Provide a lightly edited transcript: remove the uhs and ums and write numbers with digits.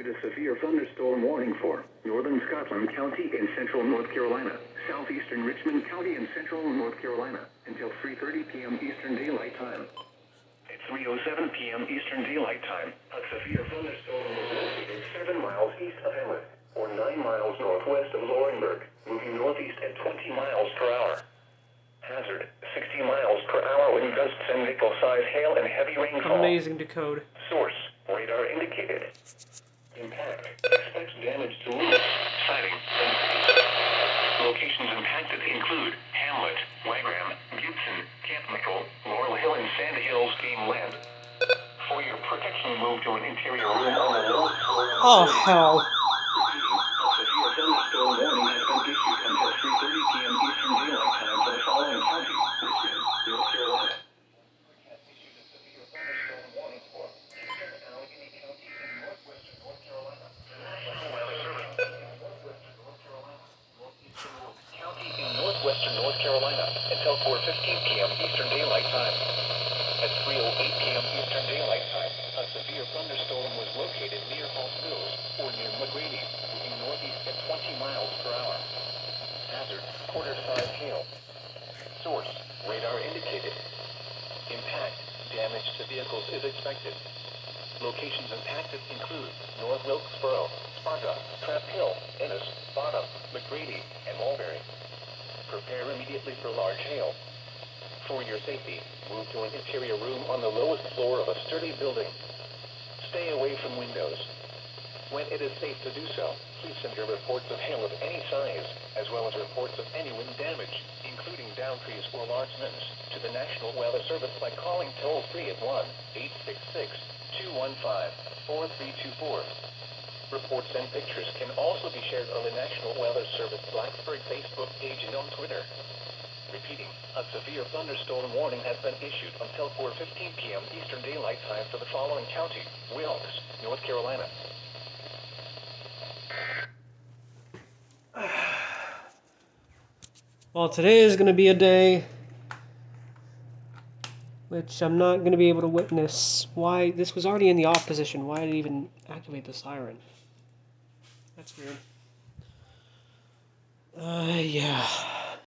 issued a severe thunderstorm warning for northern Scotland County in central North Carolina, southeastern Richmond County in central North Carolina, until 3:30 p.m. Eastern Daylight Time. At 3:07 p.m. Eastern Daylight Time, a severe thunderstorm was located 7 miles east of Hamlet, or 9 miles northwest of Laurinburg, moving northeast at 20 miles per hour. Hazard, 60 miles per hour wind gusts and nickel-size hail and heavy rainfall. Amazing to code. Source, radar indicated. Impact, expect damage to roofs, siding, and locations impacted include Hamlet, Wagram, Gibson, Camp Nickel, Laurel Hill, and Sand Hills Game Land. For your protection, move to an interior room on the lowest floor. Oh, hell. A severe thunderstorm warning has been issued until 3:30 p.m. Eastern Daylight Time for the following county: Richmond, North Carolina. Northwestern North Carolina until 4:15 p.m. Eastern Daylight Time. At 3:08 p.m. Eastern Daylight Time, a severe thunderstorm was located near Falls Mills or near McGrady, moving northeast at 20 miles per hour. Hazard, quarter-size hail. Source, radar indicated. Impact, damage to vehicles is expected. Locations impacted include North Wilkesboro, Sparta, Trap Hill, Ennis, Bottom, McGrady, and Mulberry. Prepare immediately for large hail. For your safety, move to an interior room on the lowest floor of a sturdy building. Stay away from windows. When it is safe to do so, please send your reports of hail of any size, as well as reports of any wind damage, including downed trees or large limbs, to the National Weather Service by calling toll-free at 1-866-215-4324. Reports and pictures can also be shared on the National Weather Service Blacksburg Facebook page and on Twitter. Repeating, a severe thunderstorm warning has been issued until 4:15 p.m. Eastern Daylight Time for the following county: Wilkes, North Carolina. Well, today is going to be a day which I'm not going to be able to witness. Why? This was already in the off position. Why did it even activate the siren? That's weird. Yeah.